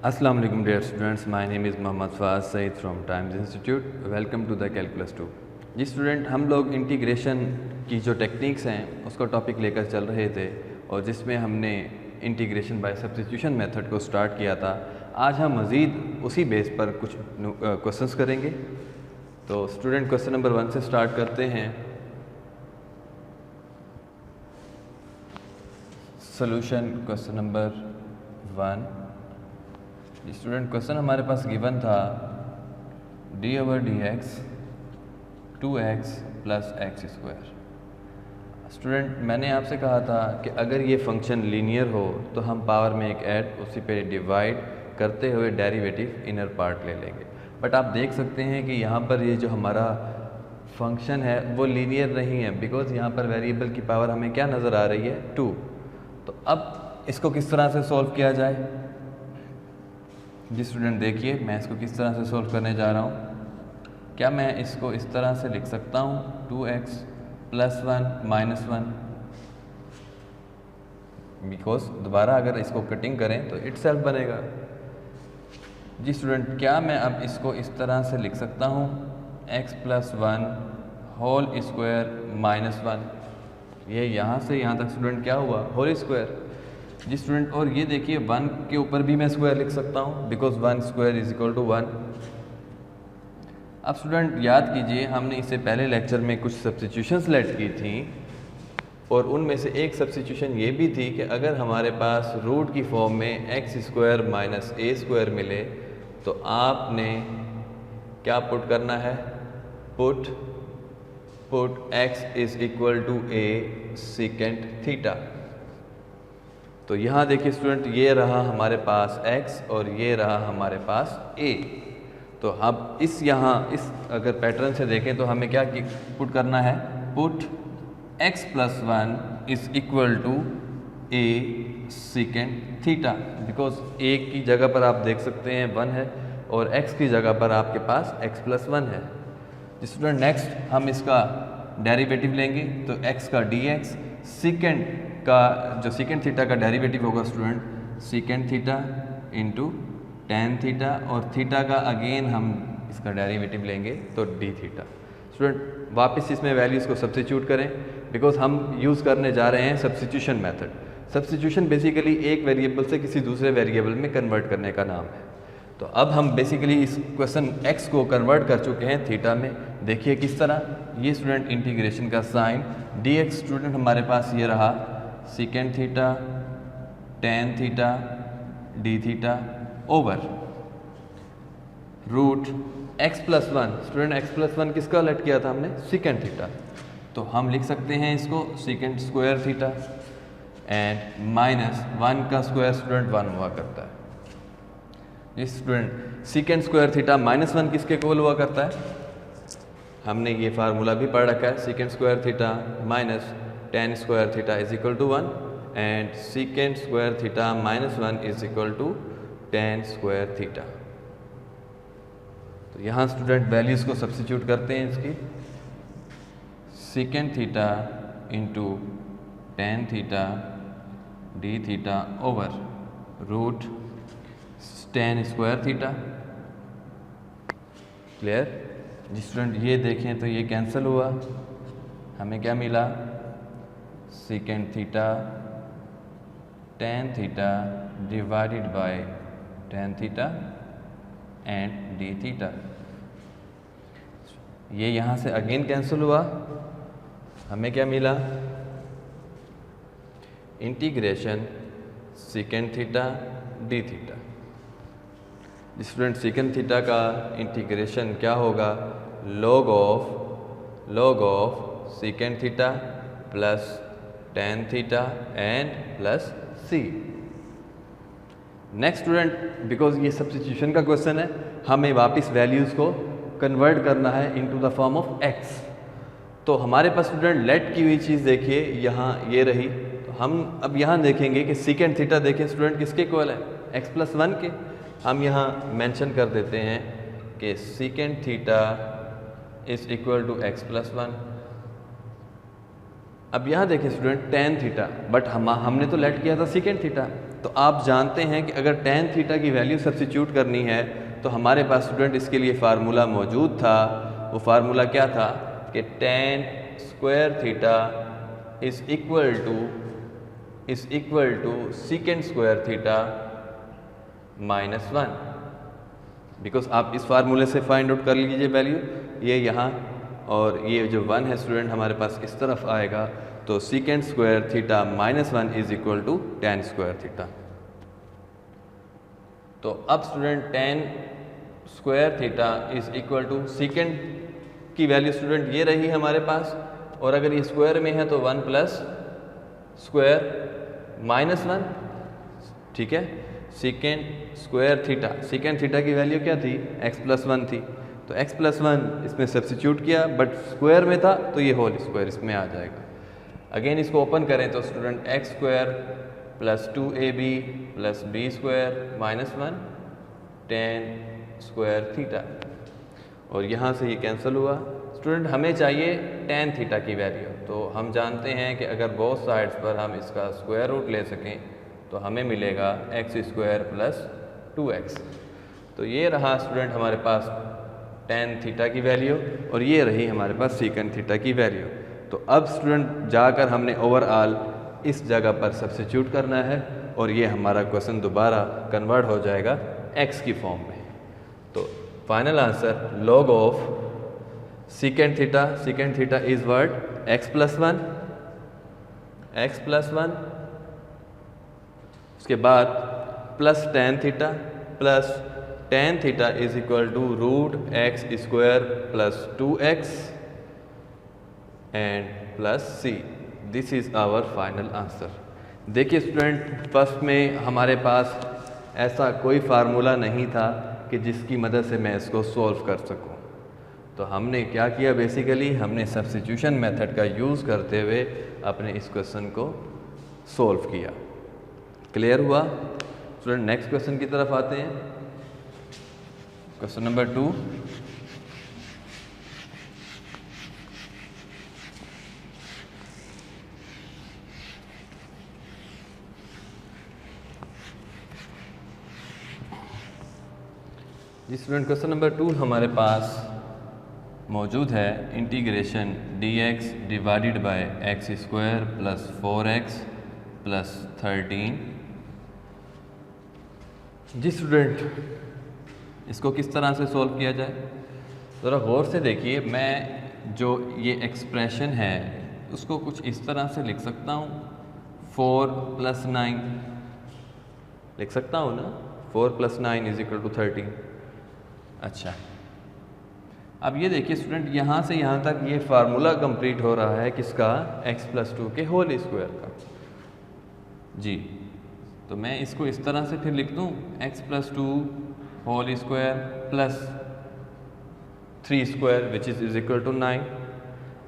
Assalamu alaikum dear students, my name is Mohammad Faz Said from Times Institute. Welcome to the Calculus 2. जी student, हम लोग integration की जो techniques हैं उसको टॉपिक लेकर चल रहे थे और जिसमें हमने इंटीग्रेशन बाय सब्स्टिट्यूशन मेथड को स्टार्ट किया था। आज हम मज़ीद उसी बेस पर कुछ क्वेश्चंस करेंगे। तो स्टूडेंट क्वेश्चन नंबर 1 से स्टार्ट करते हैं। Solution question number 1। Student question हमारे पास गिवन था d/dx 2x + x²। स्टूडेंट मैंने आपसे कहा था कि अगर ये फंक्शन लीनियर हो तो हम पावर में एक ऐड उसी पे डिवाइड करते हुए डेरिवेटिव इनर पार्ट ले लेंगे। बट आप देख सकते हैं कि यहाँ पर ये जो हमारा फंक्शन है वो लीनियर नहीं है, बिकॉज यहाँ पर वेरिएबल की पावर हमें क्या नज़र आ रही है 2। तो अब इसको किस तरह से सॉल्व किया जाए? जी स्टूडेंट देखिए, मैं इसको किस तरह से सॉल्व करने जा रहा हूँ। क्या मैं इसको इस तरह से लिख सकता हूँ 2x + 1 - 1, बिकॉज दोबारा अगर इसको कटिंग करें तो इटसेल्फ बनेगा। जी स्टूडेंट, क्या मैं अब इसको इस तरह से लिख सकता हूँ x + 1 होल स्क्वायर -1। ये यहाँ से यहाँ तक स्टूडेंट क्या हुआ होल स्क्वायर। जी स्टूडेंट, और ये देखिए 1 के ऊपर भी मैं स्क्वायर लिख सकता हूँ, बिकॉज 1² = 1। अब स्टूडेंट याद कीजिए, हमने इससे पहले लेक्चर में कुछ सब्स्टिट्यूशंस लेट की थी और उनमें से एक सब्स्टिट्यूशन ये भी थी कि अगर हमारे पास रूट की फॉर्म में x² - a² मिले तो आपने क्या पुट करना है, put x = a secant theta. तो यहाँ देखिए स्टूडेंट, ये रहा हमारे पास x और ये रहा हमारे पास a। तो अब इस अगर पैटर्न से देखें तो हमें क्या पुट करना है, put x + 1 = a secant theta, because a की जगह पर आप देख सकते हैं 1 है और x की जगह पर आपके पास x + 1 है। स्टूडेंट नेक्स्ट हम इसका डेरिवेटिव लेंगे, तो x का dx, सेकेंड का जो सेकेंड थीटा का डेरिवेटिव होगा student second theta * tan theta, और थीटा का अगेन हम इसका डेरिवेटिव लेंगे तो d थीटा। स्टूडेंट वापस इसमें वैल्यूज़ को सब्स्टिट्यूट करें, बिकॉज हम यूज़ करने जा रहे हैं सब्स्टिट्यूशन मेथड। सब्स्टिट्यूशन बेसिकली एक वेरिएबल से किसी दूसरे वेरिएबल में कन्वर्ट करने का नाम है। तो अब हम बेसिकली इस क्वेश्चन x को कन्वर्ट कर चुके हैं थीटा में। देखिए किस तरह। ये स्टूडेंट इंटीग्रेशन का साइन dx स्टूडेंट हमारे पास ये रहा second theta tan theta d theta over root x + 1। Student x + 1 किसका लेट किया था हमने, सेकेंड थीटा। तो हम लिख सकते हैं इसको सेकेंड² थीटा एंड -1 का स्क्वायर स्टूडेंट 1 हुआ करता है। ये स्टूडेंट सेकेंड² थीटा -1 किसके इक्वल हुआ करता है, हमने ये फार्मूला भी पढ़ रखा है। Second theta tan² theta = 1 and second theta -1 = tan² theta. तो यहाँ स्टूडेंट वैल्यूज़ को सब्स्टिट्यूट करते हैं इसकी, second theta * tan theta d theta over root tan² theta. Clear जी स्टूडेंट, ये देखें तो ये कैंसिल हुआ, हमें क्या मिला, second theta tan theta divided by tan theta and d theta. ये यहाँ से अगेन कैंसिल हुआ, हमें क्या मिला, integration second theta d theta. Student second theta का इंटीग्रेशन क्या होगा, log of second theta plus tan theta and plus c। Next student, because ये सब्स्टिट्यूशन का क्वेश्चन है, हमें वापस वैल्यूज़ को कन्वर्ट करना है into the form of x। तो हमारे पास स्टूडेंट लेट की हुई चीज़ देखिए यहाँ ये रही। तो हम अब यहाँ देखेंगे कि सेकेंड थीटा देखें स्टूडेंट किसके इक्वल है, x + 1 के। हम यहाँ मेंशन कर देते हैं कि सेकेंड थीटा = x + 1। अब यहाँ देखें स्टूडेंट tan थीटा, बट हमने तो लेट किया था सेकेंड थीटा, तो आप जानते हैं कि अगर tan थीटा की वैल्यू सब्स्टिट्यूट करनी है तो हमारे पास स्टूडेंट इसके लिए फार्मूला मौजूद था। वो फार्मूला क्या था कि tan square theta is equal to secant square theta -1। Because आप इस फार्मूले से फाइंड आउट कर लीजिए वैल्यू, ये यहाँ और ये जो 1 है स्टूडेंट हमारे पास इस तरफ आएगा, तो secant square theta -1 is equal to tan square theta. तो अब student tan square theta is equal to secant की वैल्यू स्टूडेंट ये रही हमारे पास, और अगर ये स्क्वायर में है तो 1 प्लस स्क्वायर -1, ठीक है। सीकेंड स्क्वायर थीटा की वैल्यू क्या थी, x+1 थी, तो x+1 इसमें सब्स्टिट्यूट किया, बट स्क्वायर में था तो ये होल स्क्वायर इसमें आ जाएगा। अगेन इसको ओपन करें तो student x² + 2ab + b² -1 tan square theta, और यहाँ से ये कैंसिल हुआ। स्टूडेंट हमें चाहिए tan थीटा की वैल्यू, तो हम जानते हैं कि अगर बोथ साइड्स पर हम इसका स्क्वायर रूट ले सकें तो हमें मिलेगा x² + 2x। तो ये रहा स्टूडेंट हमारे पास tan थीटा की वैल्यू, और ये रही हमारे पास सीकेंड थीटा की वैल्यू। तो अब स्टूडेंट जाकर हमने ओवरऑल इस जगह पर सब्स्टिट्यूट करना है, और ये हमारा क्वेश्चन दोबारा कन्वर्ट हो जाएगा x की फॉर्म में। तो final answer log of second theta is what, x+1, उसके बाद plus tan theta is equal to √x² + 2x and plus c। This is our final answer. देखिए स्टूडेंट, फर्स्ट में हमारे पास ऐसा कोई फार्मूला नहीं था कि जिसकी मदद से मैं इसको सॉल्व कर सकूं। तो हमने क्या किया, बेसिकली हमने सब्स्टिट्यूशन मेथड का यूज़ करते हुए अपने इस क्वेश्चन को सॉल्व किया। क्लियर हुआ स्टूडेंट? नेक्स्ट क्वेश्चन की तरफ आते हैं। Question number 2। जी स्टूडेंट, क्वेश्चन नंबर 2 हमारे पास मौजूद है integration dx divided by x² + 4x + 13। जी स्टूडेंट, इसको किस तरह से सॉल्व किया जाए, ज़रा गौर से देखिए। मैं जो ये एक्सप्रेशन है उसको कुछ इस तरह से लिख सकता हूँ, 4 + 9 लिख सकता हूँ ना, 4 + 9 = 13। अच्छा, अब ये देखिए स्टूडेंट, यहाँ से यहाँ तक ये फार्मूला कंप्लीट हो रहा है किसका, x+2 के होल स्क्वायर का। जी, तो मैं इसको इस तरह से फिर लिख दूँ, x+2 whole square plus 3² which is equal to 9।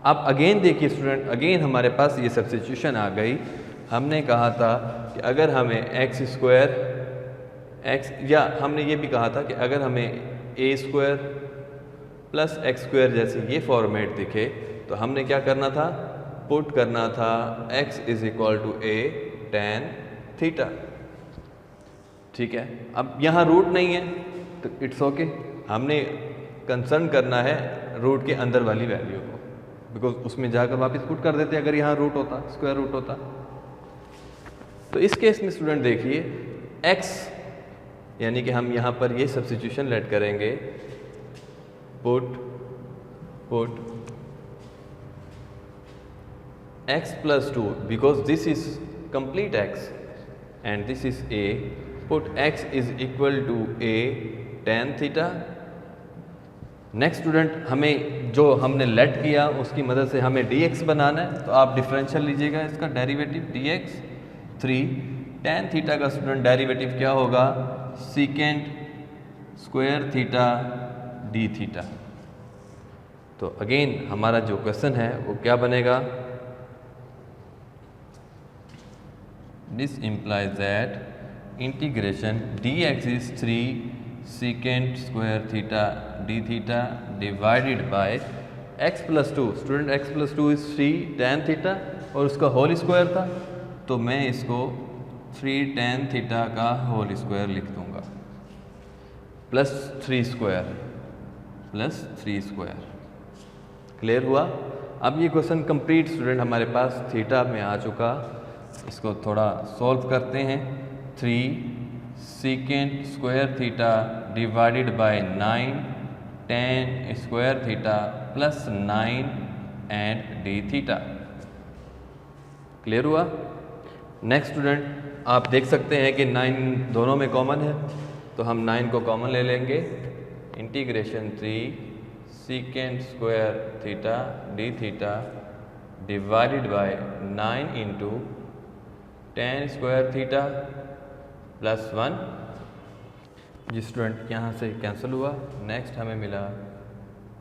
अब अगेन देखिए स्टूडेंट, अगेन हमारे पास ये सब्स्टिट्यूशन आ गई। हमने कहा था कि अगर हमें या हमने ये भी कहा था कि अगर हमें a² + x² जैसे ये फॉर्मेट दिखे तो हमने क्या करना था, पुट करना था x = a tan थीटा। ठीक है, अब यहाँ रूट नहीं है तो इट्स ओके, हमने कंसर्न करना है रूट के अंदर वाली वैल्यू को, बिकॉज उसमें जाकर वापस पुट कर देते अगर यहाँ रूट होता, स्क्वायर रूट होता। तो इस केस में स्टूडेंट देखिए, x यानी कि हम यहाँ पर ये सब्स्टिट्यूशन लेट करेंगे, put x+2 because this is complete x and this is a, put x is equal to a tan theta. Next student, हमें जो हमने लेट किया उसकी मदद से हमें dx बनाना है, तो आप डिफरेंशियल लीजिएगा इसका डेरिवेटिव dx 3 tan थीटा का स्टूडेंट डेरिवेटिव क्या होगा, सीकेंड स्क्वायर थीटा d थीटा। तो अगेन हमारा जो क्वेश्चन है वो क्या बनेगा, This implies that integration dx is 3 secant square theta d theta divided by x+2। Student x+2 is 3 tan theta और उसका होल स्क्वायर था, तो मैं इसको 3 tan थीटा का होल स्क्वायर लिख दूंगा प्लस 3 स्क्वायर। क्लियर हुआ? अब ये क्वेश्चन कंप्लीट स्टूडेंट हमारे पास थीटा में आ चुका। इसको थोड़ा सॉल्व करते हैं। 3 second square theta divided by 9 tan square theta plus 9 and d theta. Clear हुआ? नेक्स्ट स्टूडेंट आप देख सकते हैं कि 9 दोनों में कॉमन है, तो हम 9 को कॉमन ले लेंगे। Integration 3 second square theta d theta divided by 9 into tan square theta plus 1। जी स्टूडेंट यहाँ से कैंसिल हुआ। नेक्स्ट हमें मिला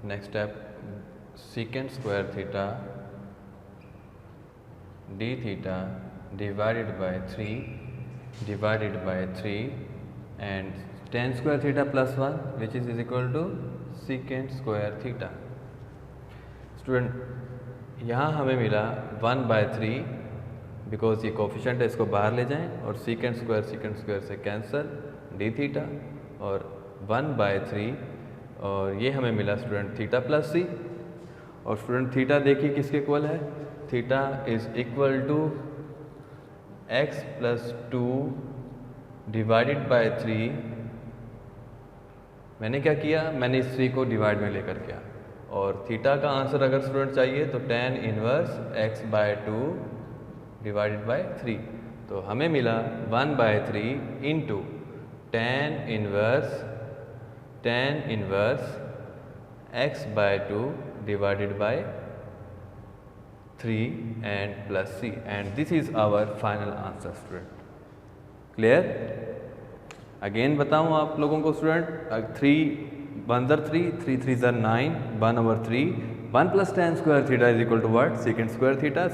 next step second square theta d theta divided by 3 and tan square theta plus 1 which is equal to second square theta. Student यहाँ हमें मिला 1/3 because ये कोफिशिएंट है, इसको बाहर ले जाएं और सेकेंड स्क्वायर से कैंसिल डी थीटा और 1/3 और ये हमें मिला स्टूडेंट थीटा प्लस c। और स्टूडेंट थीटा देखिए किसके इक्वल है? Theta is equal to x plus 2 divided by 3। मैंने क्या किया? मैंने इस 3 को डिवाइड में लेकर किया। और थीटा का आंसर अगर स्टूडेंट चाहिए तो tan inverse x/2 divided by 3। तो हमें मिला 1/3 into tan inverse x/2 divided by 3 and plus c and this is our final answer student. Clear? Again बताऊं आप लोगों को student, 3 1 3 3 3 9 1/3 1 plus tan square theta is equal to what? Second square theta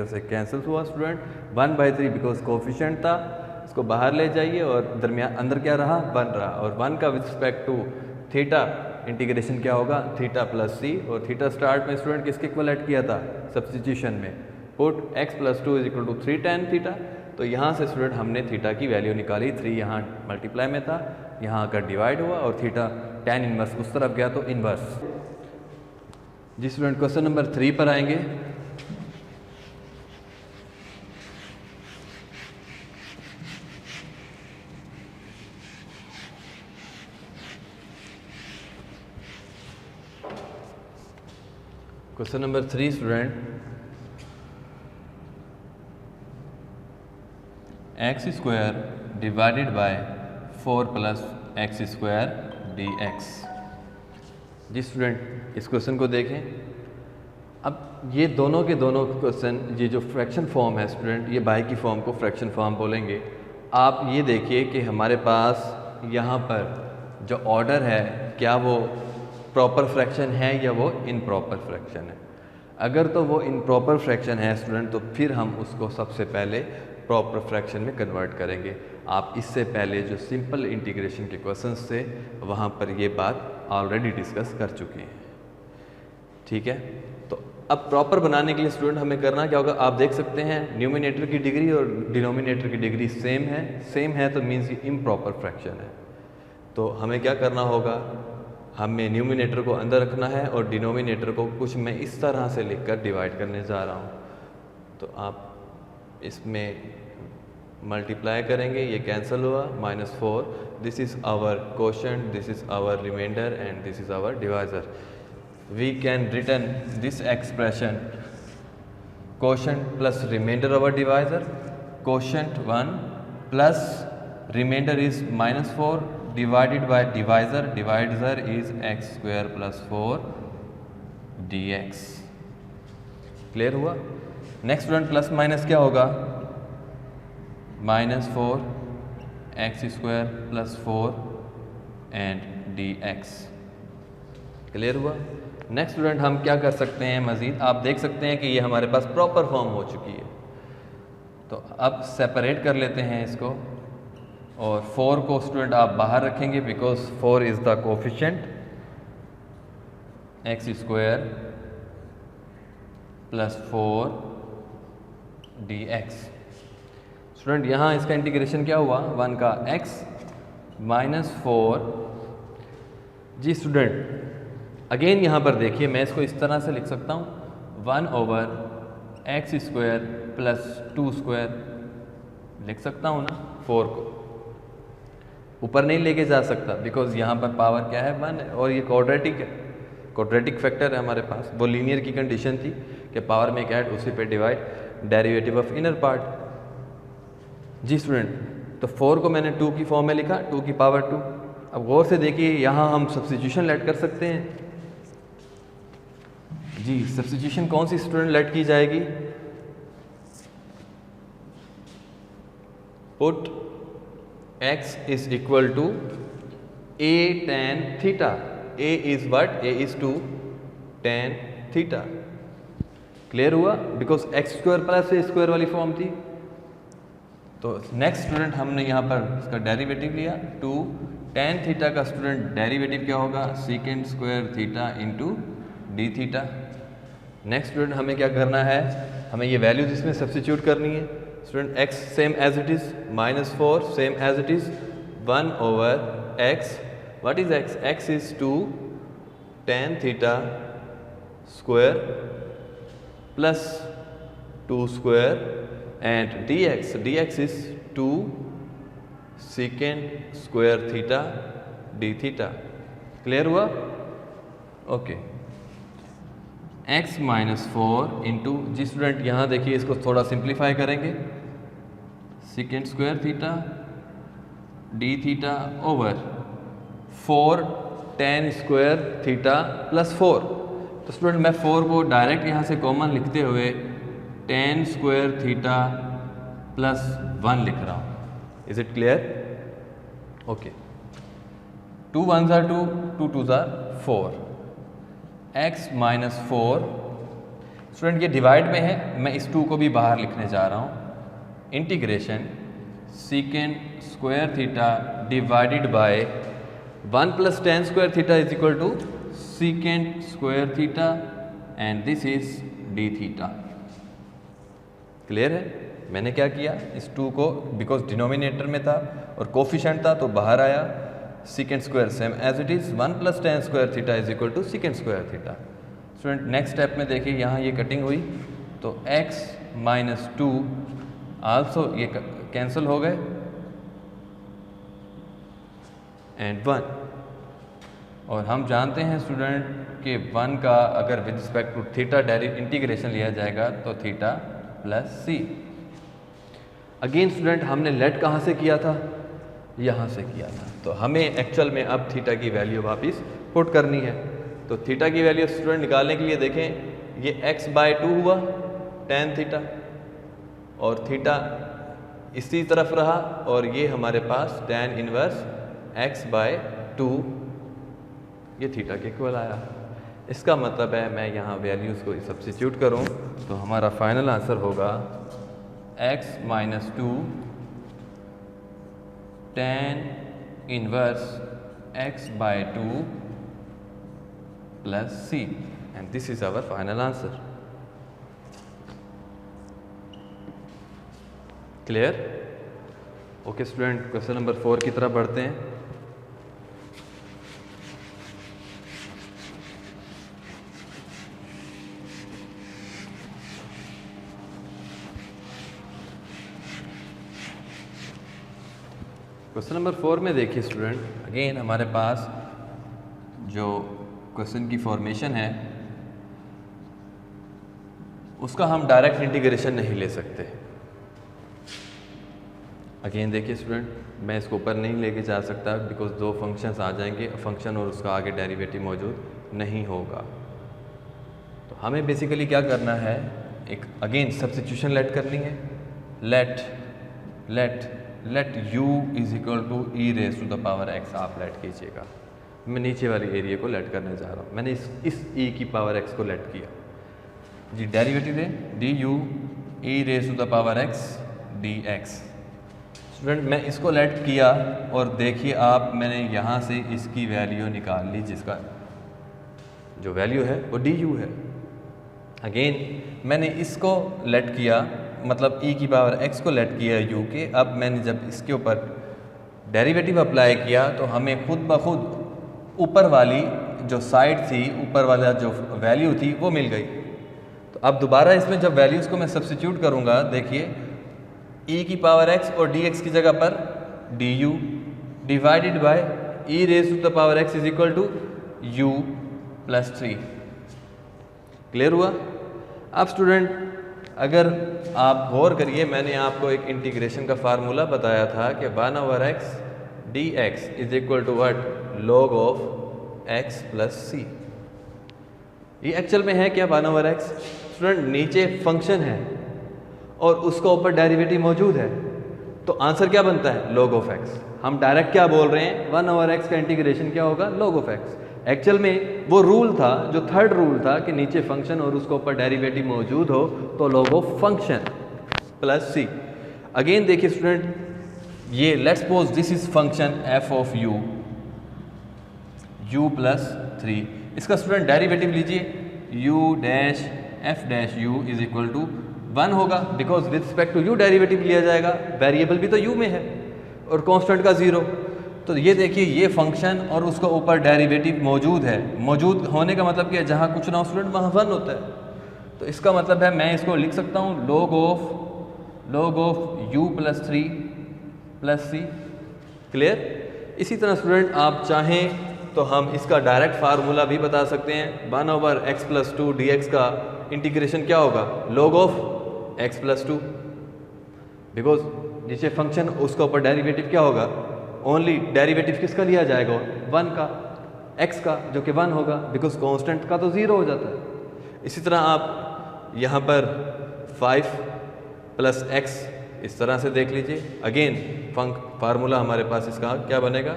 से cancel हुआ student. 1/3 because coefficient था, इसको बाहर ले जाइए और दरमियान अंदर क्या रहा? 1 रहा। और 1 का with respect to theta integration क्या होगा? Theta plus c। और थीटा स्टार्ट में स्टूडेंट किसके इक्वल ऐड किया था? सब्स्टिट्यूशन में put x plus 2 is equal to 3 tan theta. तो यहाँ से स्टूडेंट हमने थीटा की वैल्यू निकाली। 3 यहाँ मल्टीप्लाई में था, यहाँ आकर डिवाइड हुआ और थीटा tan इनवर्स उस तरफ गया तो इनवर्स। जी स्टूडेंट क्वेश्चन नंबर 3 पर आएंगे। Question number 3 student, x square divided by 4 plus x square dx। जी स्टूडेंट इस क्वेश्चन को देखें। अब ये दोनों के दोनों क्वेश्चन, ये जो फ्रैक्शन फॉर्म है स्टूडेंट, ये बाई की फॉर्म को फ्रैक्शन फॉर्म बोलेंगे। आप ये देखिए कि हमारे पास यहाँ पर जो ऑर्डर है क्या वो प्रॉपर फ्रैक्शन है या वो इनप्रॉपर फ्रैक्शन है। अगर तो वो इनप्रॉपर फ्रैक्शन है स्टूडेंट तो फिर हम उसको सबसे पहले प्रॉपर फ्रैक्शन में कन्वर्ट करेंगे। आप इससे पहले जो सिंपल इंटीग्रेशन के क्वेश्चंस थे वहाँ पर ये बात ऑलरेडी डिस्कस कर चुके हैं। ठीक है, तो अब प्रॉपर बनाने के लिए स्टूडेंट हमें करना क्या होगा? आप देख सकते हैं न्यूमिनेटर की डिग्री और डिनोमिनेटर की डिग्री सेम है तो मीन्स ये इम्प्रॉपर फ्रैक्शन है। तो हमें क्या करना होगा? हमें न्यूमिनेटर को अंदर रखना है और डिनोमिनेटर को कुछ मैं इस तरह से लिखकर डिवाइड करने जा रहा हूँ। तो आप इसमें मल्टीप्लाई करेंगे, ये कैंसिल हुआ, -4। This is our quotient, this is our reminder and this is our divisor. We can return this expression quotient plus reminder over divisor. Quotient 1 plus reminder is -4 divided by divisor is x square plus 4 dx। Clear हुआ? Next student plus minus क्या होगा? -4 x square plus 4 and dx। Clear हुआ? Next student हम क्या कर सकते हैं मज़ीद? आप देख सकते हैं कि ये हमारे पास प्रॉपर फॉर्म हो चुकी है। तो अब सेपरेट कर लेते हैं इसको और 4 को स्टूडेंट आप बाहर रखेंगे because 4 is the coefficient. x square plus 4 dx। Student यहाँ इसका इंटीग्रेशन क्या हुआ, 1 का x माइनस 4। जी स्टूडेंट अगेन यहाँ पर देखिए मैं इसको इस तरह से लिख सकता हूँ 1 over x square plus 2 square लिख सकता हूँ ना। 4 को ऊपर नहीं लेके जा सकता बिकॉज यहाँ पर पावर क्या है 1 है और ये क्वाड्रेटिक है, क्वाड्रेटिक फैक्टर है हमारे पास। वो लीनियर की कंडीशन थी कि पावर में क्या है उसी पे divide, derivative of inner part. जी स्टूडेंट तो 4 को मैंने 2 की फॉर्म में लिखा, 2 की पावर 2। अब गौर से देखिए यहाँ हम सब्स्टिट्यूशन लेट कर सकते हैं। जी सब्स्टिट्यूशन कौन सी स्टूडेंट लेट की जाएगी, put x is equal to a tan theta। a is what, a is 2 tan theta। Clear हुआ, because x square plus a square वाली फॉर्म थी। तो नेक्स्ट स्टूडेंट हमने यहाँ पर इसका डेरिवेटिव लिया 2 tan थीटा का स्टूडेंट डेरिवेटिव क्या होगा, सीकेंड square theta into d theta. Next student हमें क्या करना है, हमें ये वैल्यूज इसमें सब्स्टिट्यूट करनी है। Student x same as it is, minus 4 same as it is, 1 over x, what is x, x is 2 tan theta square plus 2 square and dx is 2 secant square theta d theta. Clear हुआ, okay. x minus 4 into, जी student यहाँ देखिए इसको थोड़ा simplify करेंगे, second square theta d theta over 4 tan square theta plus 4। तो student मैं 4 को डायरेक्ट यहाँ से कॉमन लिखते हुए tan स्क्वायर थीटा प्लस 1 लिख रहा हूँ। Is it clear, okay. 2 1s are 2, 2 2s are 4, x minus 4। Student ये डिवाइड में है, मैं इस 2 को भी बाहर लिखने जा रहा हूँ, integration secant square theta divided by 1 plus tan square theta is equal to secant square theta and this is d theta. Clear है, मैंने क्या किया, इस 2 को बिकॉज डिनोमिनेटर में था और कोफिशिएंट था तो बाहर आया, secant square same as it is, 1 plus tan square theta is equal to secant square theta. Student next step में देखिए यहाँ ये कटिंग हुई तो x माइनस 2 आल्सो ये कैंसिल हो गए एंड 1। और हम जानते हैं स्टूडेंट कि 1 का अगर with respect to theta integration लिया जाएगा तो theta plus c. Again student हमने लेट कहाँ से किया था, यहाँ से किया था, तो हमें एक्चुअल में अब थीटा की वैल्यू वापस पुट करनी है। तो थीटा की वैल्यू स्टूडेंट निकालने के लिए देखें ये x बाय 2 हुआ tan थीटा और थीटा इसी तरफ रहा और ये हमारे पास tan इनवर्स x बाय 2 ये थीटा के इक्वल आया। इसका मतलब है मैं यहाँ वैल्यूज़ को सब्स्टिट्यूट करूँ तो हमारा फाइनल आंसर होगा x minus 2 tan inverse x by 2 plus c and this is our final answer. Clear, okay student question number 4 की तरफ बढ़ते हैं। क्वेश्चन नंबर 4 में देखिए स्टूडेंट अगेन हमारे पास जो क्वेश्चन की फॉर्मेशन है उसका हम डायरेक्ट इंटीग्रेशन नहीं ले सकते। अगेन देखिए स्टूडेंट मैं इसको ऊपर नहीं लेके जा सकता बिकॉज 2 फंक्शंस आ जाएंगे, फंक्शन और उसका आगे डेरिवेटिव मौजूद नहीं होगा। तो हमें बेसिकली क्या करना है, एक अगेन सब्स्टिट्यूशन लेट करनी है। Let u is equal to e raise to the power x आप लेट कीजिएगा। मैं नीचे वाली एरिया को लेट करने जा रहा हूँ, मैंने इस e की पावर x को लेट किया। जी डेरिवेटिव है d u e raise to the power x dx। Student मैं इसको लेट किया और देखिए आप मैंने यहाँ से इसकी वैल्यू निकाल ली जिसका जो वैल्यू है वो डी यू है। अगेन मैंने इसको लेट किया मतलब e की पावर x को लेट किया u के, अब मैंने जब इसके ऊपर डेरिवेटिव अप्लाई किया तो हमें खुद ब खुद ऊपर वाली जो साइड थी, ऊपर वाला जो वैल्यू थी वो मिल गई। तो अब दोबारा इसमें जब वैल्यूज़ को मैं सब्स्टिट्यूट करूँगा, देखिए e की पावर x और dx की जगह पर du divided by e raise to the power x is equal to u plus 3। Clear हुआ? अब स्टूडेंट अगर आप गौर करिए, मैंने आपको एक इंटीग्रेशन का फार्मूला बताया था कि 1/x dx is equal to what, log of x plus c। ये एक्चुअल में है क्या 1/x? स्टूडेंट नीचे फंक्शन है और उसका ऊपर डेरिवेटिव मौजूद है, तो आंसर क्या बनता है, log ऑफ x। हम डायरेक्ट क्या बोल रहे हैं, 1/x का इंटीग्रेशन क्या होगा, log ऑफ x। एक्चुअल में वो रूल था, जो थर्ड रूल था कि नीचे फंक्शन और उसके ऊपर डेरिवेटिव मौजूद हो तो log of function plus c। Again देखिए स्टूडेंट, ये let's suppose this is function f of u plus 3। इसका स्टूडेंट डेरिवेटिव लीजिए, u dash f dash u is equal to 1 होगा, because with respect to u derivative लिया जाएगा, variable भी तो u में है और कांस्टेंट का 0। तो ये देखिए ये फंक्शन और उसका ऊपर डेरिवेटिव मौजूद है। मौजूद होने का मतलब क्या है, जहाँ कुछ ना हो स्टूडेंट वहाँ 1 होता है। तो इसका मतलब है मैं इसको लिख सकता हूँ log of u plus 3 plus c। Clear? इसी तरह स्टूडेंट आप चाहें तो हम इसका डायरेक्ट फार्मूला भी बता सकते हैं। 1/x प्लस 2 dx का इंटीग्रेशन क्या होगा, log of x plus 2, because नीचे फंक्शन उसका ऊपर डेरिवेटिव क्या होगा, ओनली डेरिवेटिव किसका लिया जाएगा, 1 का, x का, जो कि 1 होगा, बिकॉज कांस्टेंट का तो 0 हो जाता है। इसी तरह आप यहाँ पर 5 प्लस x इस तरह से देख लीजिए। अगेन फार्मूला हमारे पास इसका क्या बनेगा,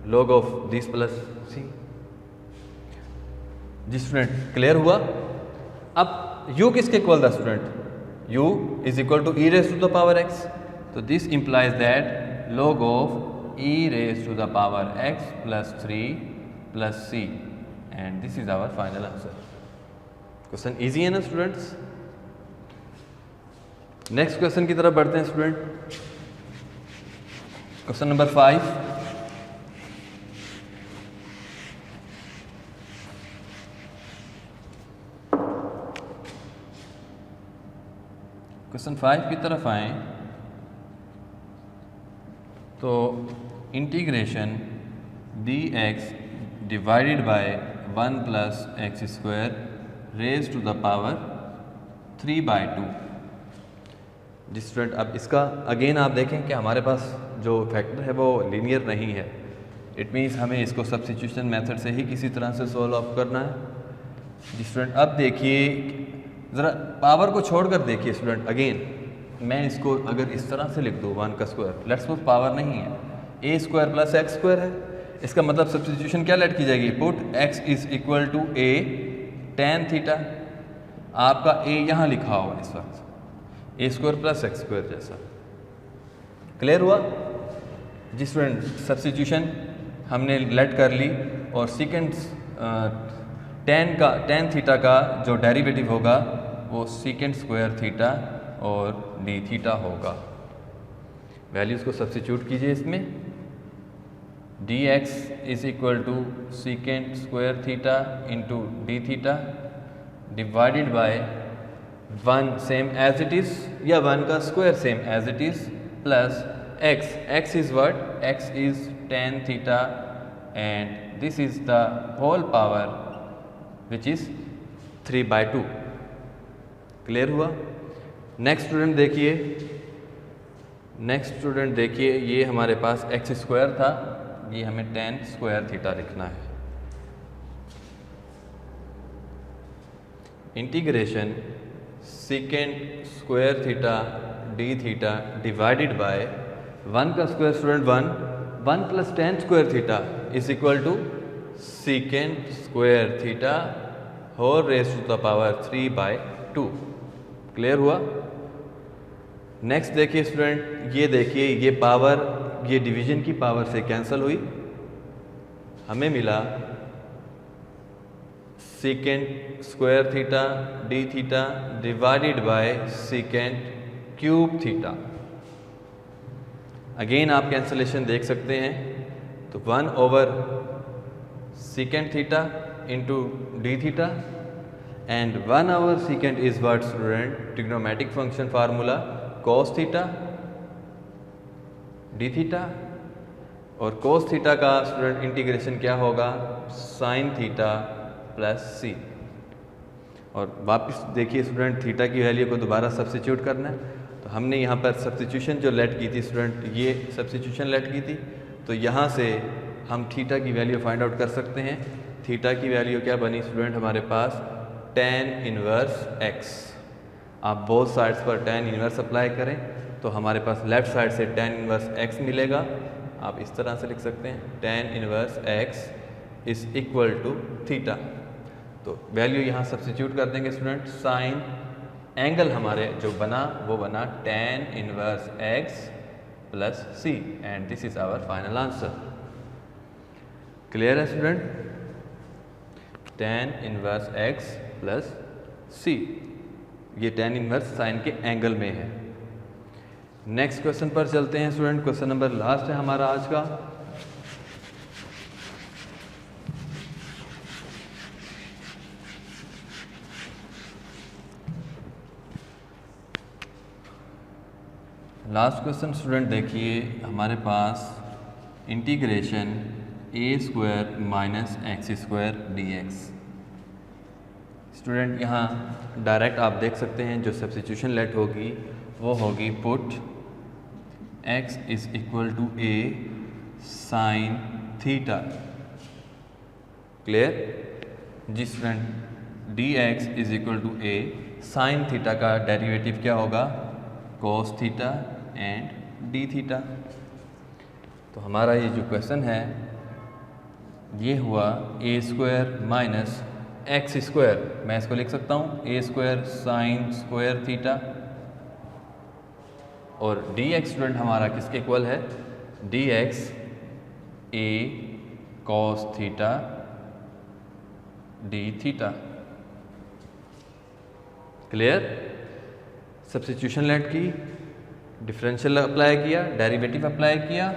log of this plus c। जी स्टूडेंट, क्लियर हुआ? अब u किसके इक्वल था student, u is equal to e raise to the power x। तो this implies that log of e raise to the power x plus 3 plus c, and this is our final answer. Question easy है ना students? Next question की तरफ बढ़ते हैं student. Question number 5। Question 5 की तरफ आए तो integration dx divided by 1 plus x square raise to the power 3/2। जी स्टूडेंट, अब इसका अगेन आप देखें कि हमारे पास जो फैक्टर है वो लीनियर नहीं है। इट मीन्स हमें इसको सब्स्टिट्यूशन मेथड से ही किसी तरह से सॉल्व अप करना है। जी स्टूडेंट, अब देखिए ज़रा पावर को छोड़कर देखिए स्टूडेंट। अगेन मैं इसको अगर इस तरह से लिख दूँ 1 का स्क्वायर, लेट्स सपोज पावर नहीं है, a square plus x square है। इसका मतलब सब्स्टिट्यूशन क्या लेट की जाएगी, put x is equal to a tan theta. आपका a यहाँ लिखा हुआ है इस वक्त, a square plus x square जैसा। क्लियर हुआ? जी स्टूडेंट, सब्स्टिट्यूशन हमने लेट कर ली और सीकेंड tan थीटा का जो डेरिवेटिव होगा वो सीकेंड स्क्वायर थीटा और d थीटा होगा। वैल्यूज़ को सब्स्टिट्यूट कीजिए इसमें। dx is equal to secant square theta into d theta divided by 1 same as it is या 1 का square same as it is plus x is what, x is tan theta and this is the whole power which is 3/2। Clear हुआ? Next student देखिए, ये हमारे पास x square था, ये हमें tan square theta लिखना है। Integration secant square theta d theta divided by 1 का square student 1 plus tan square theta is equal to secant square theta whole raise to the power 3/2। Clear हुआ? Next देखिए student, ये देखिए ये power, ये division की पावर से cancel हुई, हमें मिला secant square theta d theta divided bye secant cube theta. Again आप कैंसलेशन देख सकते हैं, तो 1 over secant theta into d theta and 1 over secant is what student, trigonometric function formula cos theta d theta, और cos theta का student integration क्या होगा, sin theta plus सी। और वापस देखिए स्टूडेंट, थीटा की वैल्यू को दोबारा सब्स्टिट्यूट करना है, तो हमने यहाँ पर सब्स्टिट्यूशन जो लेट की थी स्टूडेंट, ये सब्स्टिट्यूशन लेट की थी, तो यहाँ से हम थीटा की वैल्यू फाइंड आउट कर सकते हैं। थीटा की वैल्यू क्या बनी स्टूडेंट हमारे पास, tan इनवर्स x। आप बोथ साइड्स पर tan इनवर्स अप्लाई करें तो हमारे पास लेफ्ट साइड से tan इनवर्स x मिलेगा। आप इस तरह से लिख सकते हैं, tan inverse x is equal to theta. तो वैल्यू यहाँ सब्स्टिट्यूट कर देंगे स्टूडेंट, साइन एंगल हमारे जो बना वो बना tan inverse x plus c and this is our final answer. Clear है student, tan inverse x plus c, ये tan इनवर्स साइन के एंगल में है। नेक्स्ट क्वेश्चन पर चलते हैं स्टूडेंट, क्वेश्चन नंबर लास्ट है हमारा आज का। लास्ट क्वेश्चन स्टूडेंट देखिए हमारे पास integration a square minus x square d x. Student यहाँ डायरेक्ट आप देख सकते हैं जो सब्स्टिट्यूशन लेट होगी वो होगी put x is equal to a sine theta. Clear जी student, dx is equal to a sine theta का डेरिवेटिव क्या होगा, cos theta and d theta. तो हमारा ये जो क्वेश्चन है ये हुआ a square minus x square, मैं इसको लिख सकता हूँ a square sine square theta, और dx स्टूडेंट हमारा किसके इक्वल है, dx a cos theta d theta. Clear, substitution late की, डिफरेंशियल अप्लाई किया, डेरिवेटिव अप्लाई किया,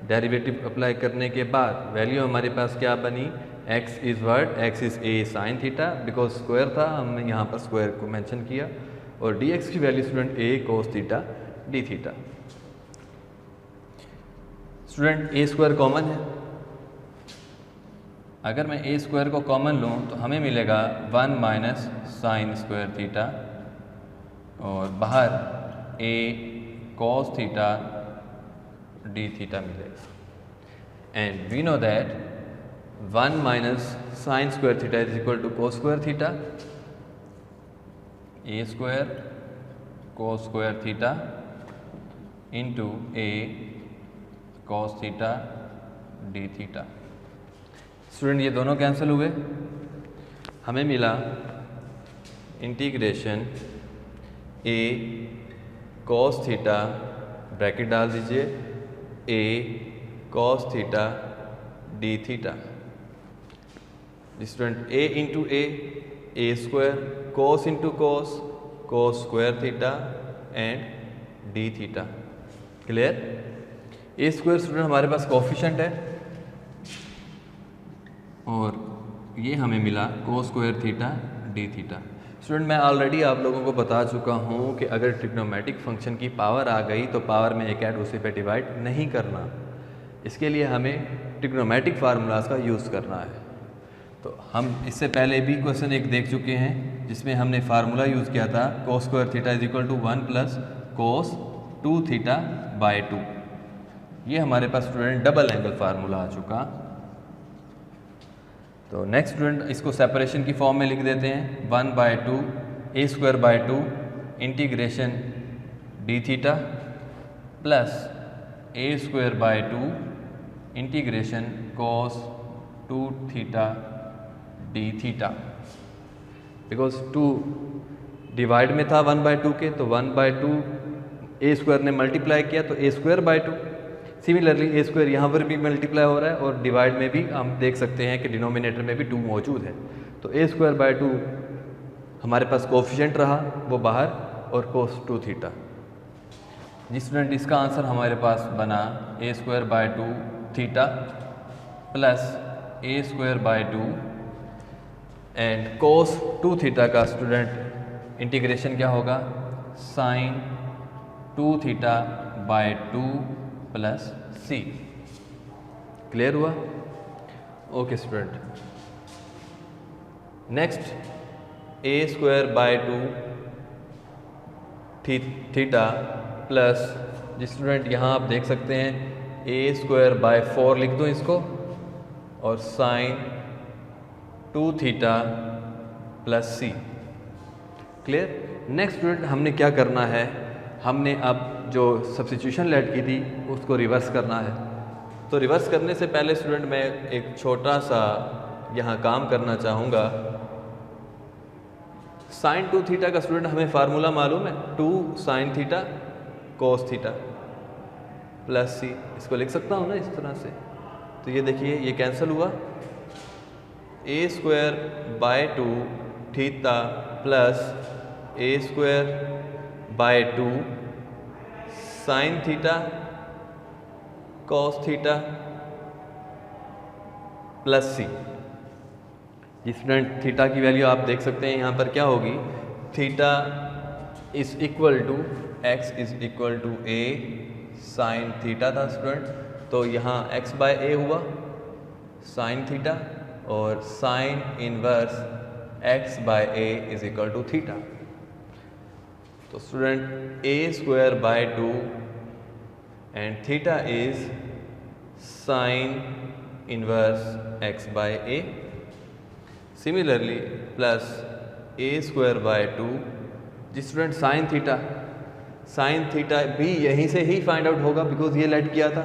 डेरिवेटिव अप्लाई करने के बाद वैल्यू हमारे पास क्या बनी, x is word, x is a sine theta, because square था हमने यहाँ पर स्क्वायर को मेंशन किया, और dx की value student a cos theta d theta. Student a square common है, अगर मैं a स्क्वायर को कॉमन लूँ तो हमें मिलेगा 1 माइनस साइन स्क्वायर थीटा, और बाहर a cos theta d theta मिलेगा। And we know that 1 minus sine square theta is equal to cos square theta, a square cos square theta into a cos theta d theta. Student ये दोनों cancel हुए, हमें मिला integration a cos theta, bracket डाल दीजिए, a cos theta d theta. Student a into a square, cos into cos square theta and d theta. Clear, a square student हमारे पास coefficient है, और ये हमें मिला cos square theta d theta. Student मैं already आप लोगों को बता चुका हूँ कि अगर ट्रिग्नोमेट्रिक फंक्शन की पावर आ गई तो पावर में एक ऐड उसी पे डिवाइड नहीं करना, इसके लिए हमें ट्रिग्नोमेट्रिक फार्मूलाज का यूज़ करना है। तो हम इससे पहले भी क्वेश्चन एक देख चुके हैं जिसमें हमने फार्मूला यूज़ किया था cos square theta is equal to 1 plus cos 2 theta by 2। ये हमारे पास स्टूडेंट डबल एंगल फार्मूला आ चुका। तो नेक्स्ट स्टूडेंट इसको सेपरेशन की फॉर्म में लिख देते हैं, 1 by 2 a square by 2 integration d theta plus a square by 2 integration cos 2 theta d theta. Because 2 divide में था 1 बाय 2 के, तो 1 बाय 2 a स्क्वायर ने मल्टीप्लाई किया तो a square by 2। Similarly a square यहाँ पर भी मल्टीप्लाई हो रहा है, और डिवाइड में भी हम देख सकते हैं कि डिनोमिनेटर में भी 2 मौजूद है, तो ए स्क्वायर बाय 2 हमारे पास कोफिशिएंट रहा वो बाहर, और कोस 2 थीटा। जी स्टूडेंट, इसका आंसर हमारे पास बना a square by 2 theta plus a square by 2 and cos 2 theta का स्टूडेंट इंटीग्रेशन क्या होगा, sine 2 theta by 2 plus c. Clear हुआ? Okay student, next a square by 2 theta plus, जी स्टूडेंट यहाँ आप देख सकते हैं ए स्क्वायर बाय 4 लिख दूँ इसको, और sign 2 theta plus c. Clear? Next student हमने क्या करना है, हमने अब जो सब्स्टिट्यूशन लेट की थी उसको रिवर्स करना है। तो रिवर्स करने से पहले स्टूडेंट मैं एक छोटा सा यहाँ काम करना चाहूँगा। साइन 2 थीटा का स्टूडेंट हमें फार्मूला मालूम है, 2 sine theta cos theta plus c. इसको लिख सकता हूँ ना इस तरह से। तो ये देखिए ये कैंसिल हुआ, a square by 2 theta plus a square by 2 sine theta cos theta plus c. Student theta की वैल्यू आप देख सकते हैं यहाँ पर क्या होगी, theta is equal to x is equal to a sine theta था स्टूडेंट, तो यहाँ एक्स बाय ए हुआ साइन थीटा, और sine inverse x by a is equal to theta. तो student a square by 2 and theta is sine inverse x by a. Similarly plus a square by 2, जिस student sine theta भी यहीं से ही find out होगा because ये let किया था।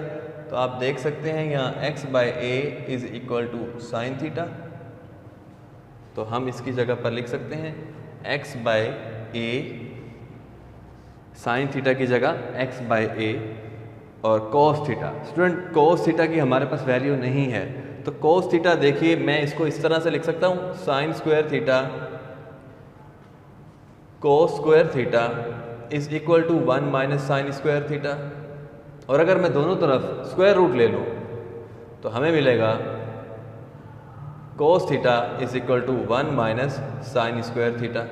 तो आप देख सकते हैं यहाँ x by a is equal to sine theta, तो हम इसकी जगह पर लिख सकते हैं x by a, sine theta की जगह एक्स बाय ए, और cos theta. Student cos theta की हमारे पास वैल्यू नहीं है, तो कॉस थीटा देखिए मैं इसको इस तरह से लिख सकता हूँ, sine square theta cos square theta is equal to 1 minus sine square theta. और अगर मैं दोनों तरफ स्क्वायर रूट ले लूँ तो हमें मिलेगा cos theta is equal to 1 minus sine square theta.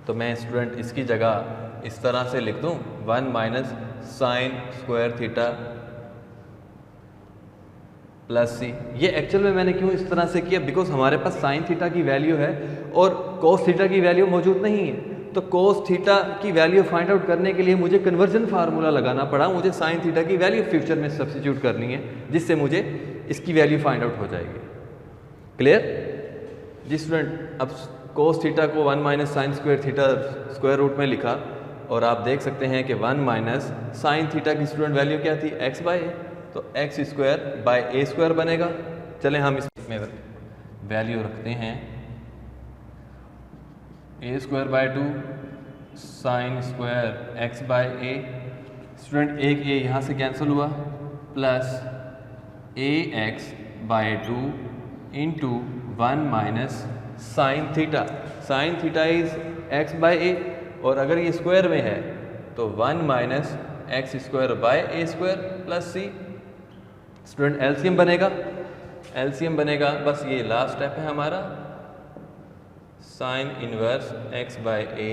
तो मैं स्टूडेंट इसकी जगह इस तरह से लिख दूँ 1 minus sine square theta plus c. ये एक्चुअल में मैंने क्यों इस तरह से किया, बिकॉज हमारे पास साइन थीटा की वैल्यू है और कोस थीटा की वैल्यू मौजूद नहीं है। तो कोस थीटा की वैल्यू फाइंड आउट करने के लिए मुझे कन्वर्जन फार्मूला लगाना पड़ा, मुझे साइन थीटा की वैल्यू फ्यूचर में सब्स्टिट्यूट करनी है, जिससे मुझे इसकी वैल्यू फाइंड आउट हो जाएगी। क्लियर? जी स्टूडेंट, अब कोस थीटा को 1 minus sine square theta square root में लिखा, और आप देख सकते हैं कि 1 माइनस साइन थीटा की स्टूडेंट वैल्यू क्या थी, एक्स बाय ए, तो x square by a square बनेगा। चलें हम इसमें वैल्यू रखते हैं, a square by 2 sine square x by a. Student एक ए यहाँ से कैंसिल हुआ, plus a x by 2 into 1 minus sine theta. Sine theta is x by a, और अगर ये स्क्वायर में है तो 1 minus x square by a square plus c. Student LCM बनेगा, एलसीएम बनेगा, बस ये लास्ट स्टेप है हमारा, sine inverse x by a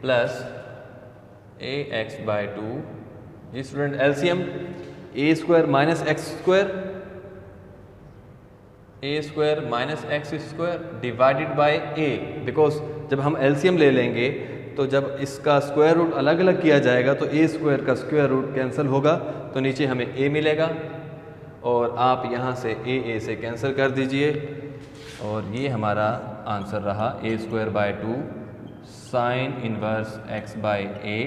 plus a x by 2। जी student LCM a square minus x square, a square minus x square divided by a, because जब हम LCM ले लेंगे तो जब इसका स्क्वायर रूट अलग अलग किया जाएगा तो ए स्क्वायर का स्क्वायर रूट कैंसिल होगा, तो नीचे हमें ए मिलेगा, और आप यहाँ से ए से कैंसिल कर दीजिए, और ये हमारा आंसर रहा a square by 2 sine inverse x by a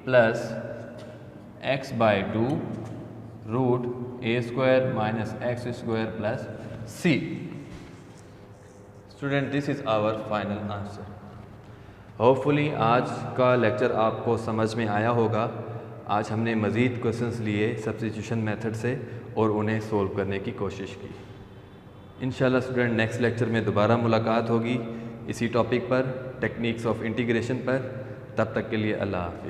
plus x by 2 root a square minus x square plus c. Student this is our final answer. Hopefully आज का लेक्चर आपको समझ में आया होगा। आज हमने मज़ीद क्वेश्चंस लिए सब्स्टिट्यूशन मेथड से और उन्हें सोल्व करने की कोशिश की। इंशाल्लाह स्टूडेंट नेक्स्ट लेक्चर में दोबारा मुलाकात होगी इसी टॉपिक पर, टेक्निक्स ऑफ इंटीग्रेशन पर। तब तक के लिए अल्लाह हाफ़िज़।